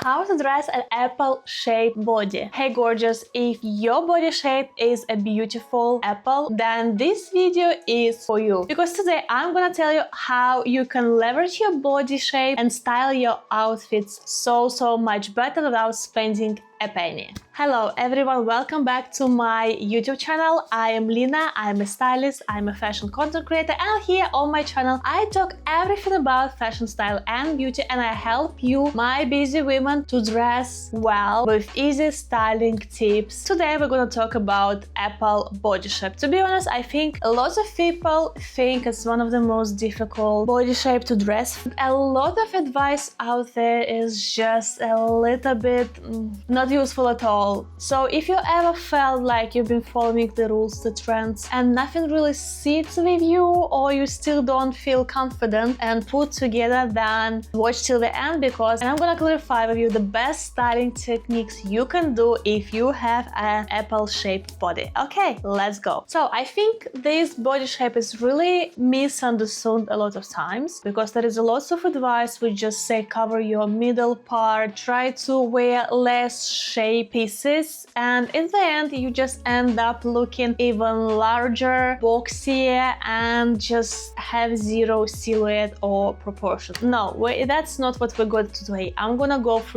How to dress an apple-shaped body. Hey gorgeous, if your body shape is a beautiful apple, then this video is for you. Because today I'm gonna tell you how you can leverage your body shape and style your outfits so much better without spending a penny. Hello everyone, welcome back to my YouTube channel. I am Lina, I'm a stylist, I'm a fashion content creator, and here on my channel I talk everything about fashion, style and beauty, and I help you, my busy women, to dress well with easy styling tips. Today we're gonna talk about apple body shape. To be honest, I think a lot of people think it's one of the most difficult body shape to dress. A lot of advice out there is just a little bit not useful at all. So if you ever felt like you've been following the rules, the trends, and nothing really sits with you, or you still don't feel confident and put together, then watch till the end, because I'm gonna clarify with you the best styling techniques you can do if you have an apple-shaped body. Okay, let's go. So I think this body shape is really misunderstood a lot of times, because there is a lot of advice which just say cover your middle part, try to wear less shape pieces, and in the end you just end up looking even larger, boxier, and just have zero silhouette or proportion. No, that's not what we're going to do today. I'm gonna go through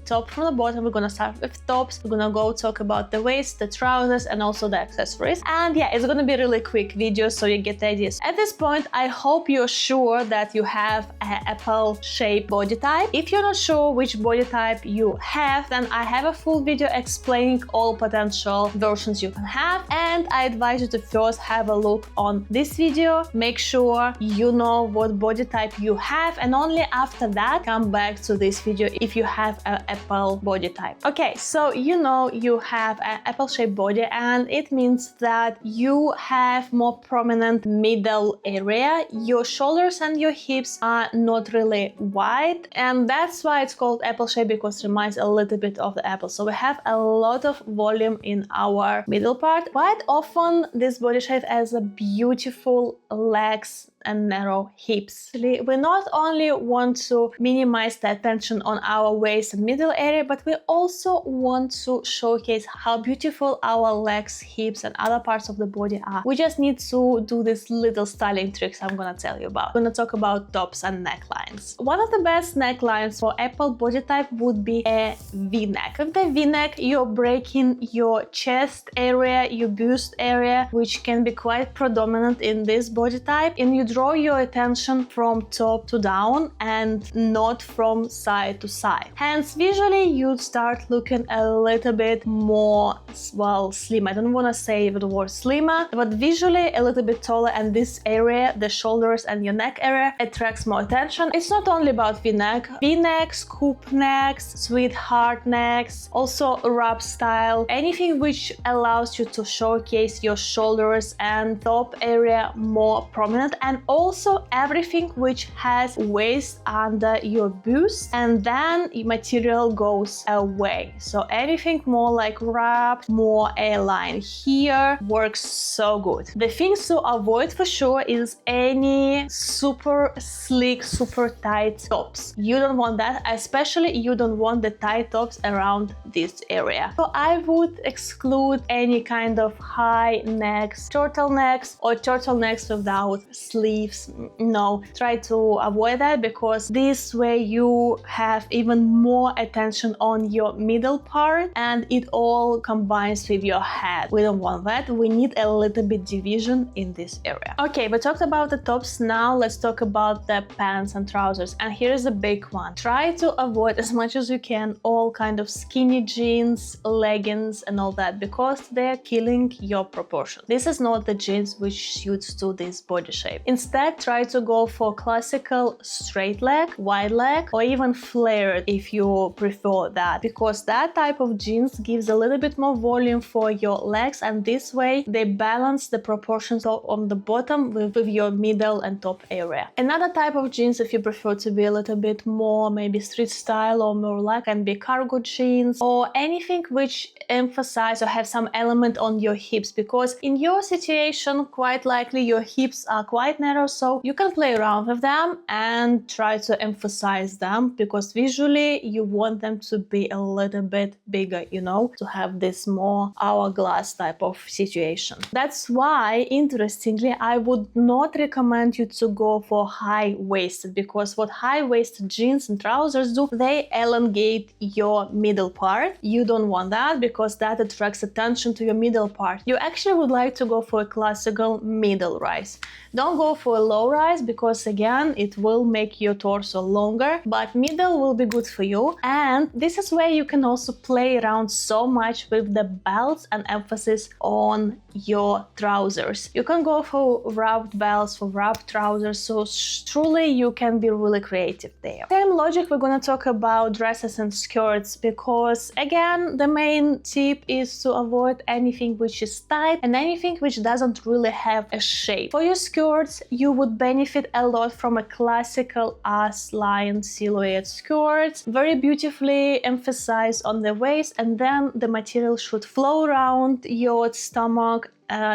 top from the bottom. We're gonna start with tops, we're gonna go talk about the waist, the trousers, and also the accessories. And yeah, it's gonna be a really quick video so you get the ideas. At this point, I hope you're sure that you have an apple-shaped body type. If you're not sure which body type you have, then I have a full video explaining all potential versions you can have, and I advise you to first have a look on this video, make sure you know what body type you have, and only after that come back to this video if you have an apple body type. Okay, so you know you have an apple-shaped body, and it means that you have more prominent middle area. Your shoulders and your hips are not really wide, and that's why it's called apple shape, because it reminds a little bit of the apple. So we have a lot of volume in our middle part. Quite often this body shape has a beautiful legs and narrow hips. We not only want to minimize the attention on our waist and middle area, but we also want to showcase how beautiful our legs, hips, and other parts of the body are. We just need to do these little styling tricks I'm gonna tell you about. I'm gonna talk about tops and necklines. One of the best necklines for apple body type would be a V-neck. With the V-neck, you're breaking your chest area, your bust area, which can be quite predominant in this body type, and you draw your attention from top to down and not from side to side. Hence, visually you start looking a little bit more, well, slim. I don't want to say the word slimmer, but visually a little bit taller, and this area, the shoulders and your neck area, attracts more attention. It's not only about V-neck. V-neck, scoop necks, sweetheart necks, also wrap style, anything which allows you to showcase your shoulders and top area more prominent, and also everything which has waist under your bust, and then material goes away. So anything more like wrap, more A-line here works so good. The things to avoid for sure is any super sleek, super tight tops. You don't want that, especially you don't want the tight tops around this area. So I would exclude any kind of high necks, turtlenecks, or turtlenecks without sleeves. No, try to avoid that, because this way you have even more attention on your middle part and it all combines with your head. We don't want that. We need a little bit division in this area. Okay, we talked about the tops. Now let's talk about the pants and trousers, and here's a big one. Try to avoid as much as you can all kind of skinny jeans, leggings, and all that, because they're killing your proportion. This is not the jeans which suits to this body shape. Instead, try to go for classical straight leg, wide leg, or even flared if you prefer that, because that type of jeans gives a little bit more volume for your legs, and this way they balance the proportions on the bottom with your middle and top area. Another type of jeans, if you prefer to be a little bit more maybe street style or more like, can be cargo jeans or anything which emphasize or have some element on your hips, because in your situation quite likely your hips are quite narrow narrow, so you can play around with them and try to emphasize them, because visually you want them to be a little bit bigger, you know, to have this more hourglass type of situation. That's why, interestingly, I would not recommend you to go for high-waisted, because what high-waisted jeans and trousers do, they elongate your middle part. You don't want that, because that attracts attention to your middle part. You actually would like to go for a classical middle rise. Don't go for a low rise, because again, it will make your torso longer, but middle will be good for you. And this is where you can also play around so much with the belts and emphasis on your trousers. You can go for wrapped belts, for wrapped trousers, so truly you can be really creative there. Same logic, we're gonna talk about dresses and skirts, because again, the main tip is to avoid anything which is tight and anything which doesn't really have a shape. For your skirts, you would benefit a lot from a classical ass-line silhouette skirt, very beautifully emphasized on the waist, and then the material should flow around your stomach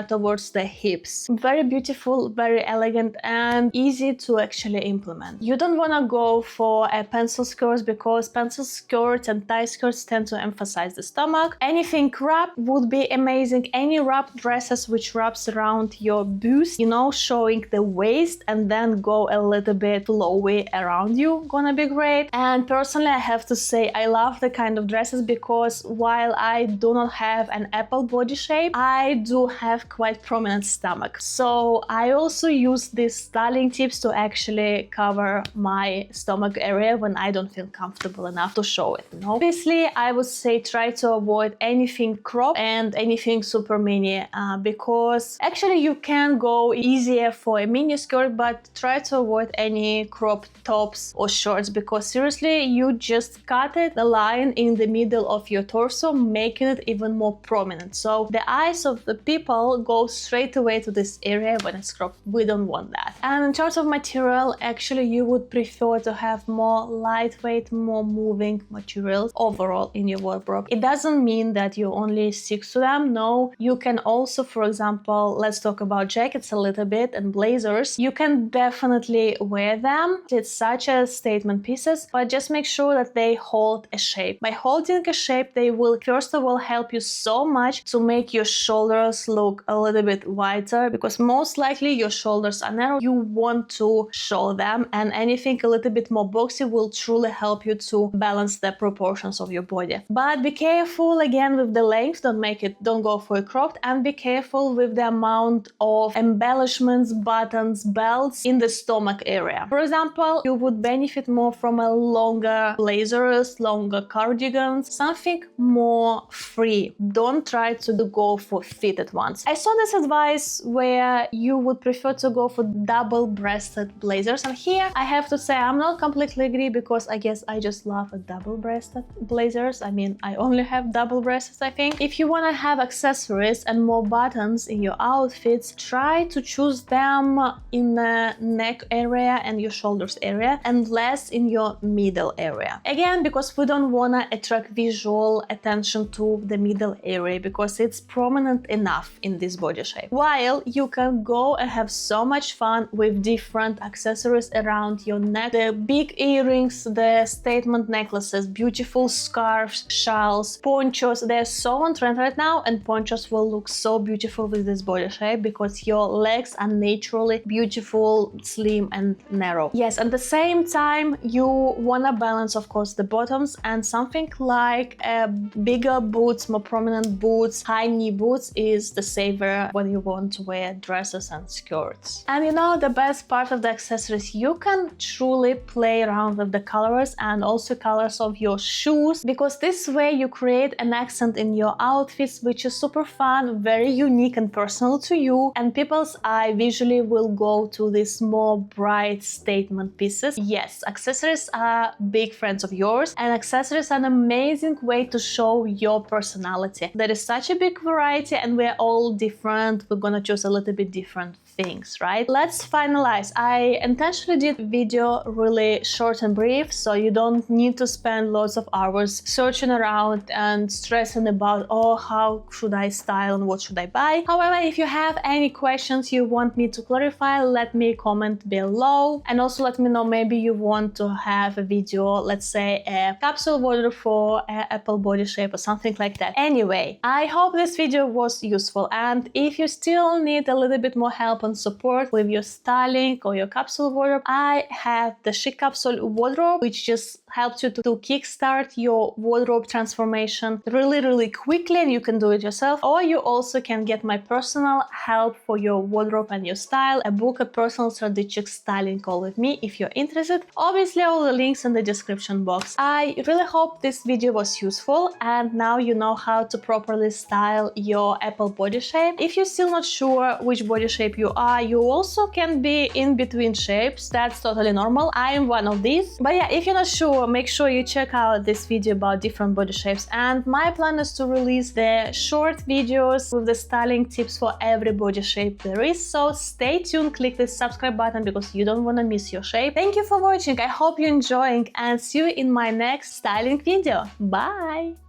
towards the hips. Very beautiful, very elegant, and easy to actually implement. You don't want to go for a pencil skirts, because pencil skirts and tie skirts tend to emphasize the stomach. Anything wrapped would be amazing. Any wrapped dresses which wraps around your boost, you know, showing the waist and then go a little bit flowy around you, gonna be great. And personally, I have to say, I love the kind of dresses, because while I do not have an apple body shape, I do have quite prominent stomach. So I also use these styling tips to actually cover my stomach area when I don't feel comfortable enough to show it, you know? Obviously, I would say try to avoid anything crop and anything super mini, because actually you can go easier for a mini skirt, but try to avoid any crop tops or shorts, because seriously, you just cut it, the line in the middle of your torso, making it even more prominent. So the eyes of the people go straight away to this area when it's cropped. We don't want that. And in terms of material, actually you would prefer to have more lightweight, more moving materials overall in your wardrobe. It doesn't mean that you only stick to them. No, you can also, for example, let's talk about jackets a little bit and blazers. You can definitely wear them. It's such a statement pieces, but just make sure that they hold a shape. By holding a shape, they will first of all help you so much to make your shoulders look a little bit wider, because most likely your shoulders are narrow. You want to show them, and anything a little bit more boxy will truly help you to balance the proportions of your body. But be careful again with the length. Don't go for a cropped, and be careful with the amount of embellishments, buttons, belts in the stomach area. For example, you would benefit more from a longer blazers, longer cardigans, something more free. Don't try to go for fitted ones. I saw this advice where you would prefer to go for double-breasted blazers, and here I have to say I'm not completely agree, because I guess I just love a double-breasted blazers. I mean, I only have double-breasted, I think. If you want to have accessories and more buttons in your outfits, try to choose them in the neck area and your shoulders area, and less in your middle area. Again, because we don't want to attract visual attention to the middle area, because it's prominent enough in this body shape. While you can go and have so much fun with different accessories around your neck, the big earrings, the statement necklaces, beautiful scarves, shawls, ponchos. They're so on trend right now, and ponchos will look so beautiful with this body shape, because your legs are naturally beautiful, slim and narrow. Yes, at the same time you wanna balance, of course, the bottoms, and something like bigger boots, more prominent boots, high knee boots is the saver when you want to wear dresses and skirts. And you know, the best part of the accessories, you can truly play around with the colors and also colors of your shoes, because this way you create an accent in your outfits which is super fun, very unique and personal to you, and people's eye visually will go to these more bright statement pieces. Yes, accessories are big friends of yours, and accessories are an amazing way to show your personality. There is such a big variety, and we're all different. We're gonna choose a little bit different things, right? Let's finalize. I intentionally did video really short and brief, so you don't need to spend lots of hours searching around and stressing about, oh, how should I style and what should I buy. However, if you have any questions you want me to clarify, let me comment below, and also let me know, maybe you want to have a video, let's say a capsule wardrobe for Apple body shape or something like that. Anyway, I hope this video was useful, and if you still need a little bit more help and support with your styling or your capsule wardrobe, I have the Chic capsule wardrobe, which just helps you to kickstart your wardrobe transformation really quickly, and you can do it yourself. Or you also can get my personal help for your wardrobe and your style, a book, a personal strategic styling call with me if you're interested. Obviously, all the links in the description box. I really hope this video was useful, and now you know how to properly style your Apple body shape. If you're still not sure which body shape you are, you also can be in between shapes. That's totally normal. I am one of these. But yeah, if you're not sure, make sure you check out this video about different body shapes, and my plan is to release the short videos with the styling tips for every body shape there is. So stay tuned, click the subscribe button because you don't want to miss your shape. Thank you for watching. I hope you're enjoying, and see you in my next styling video. Bye!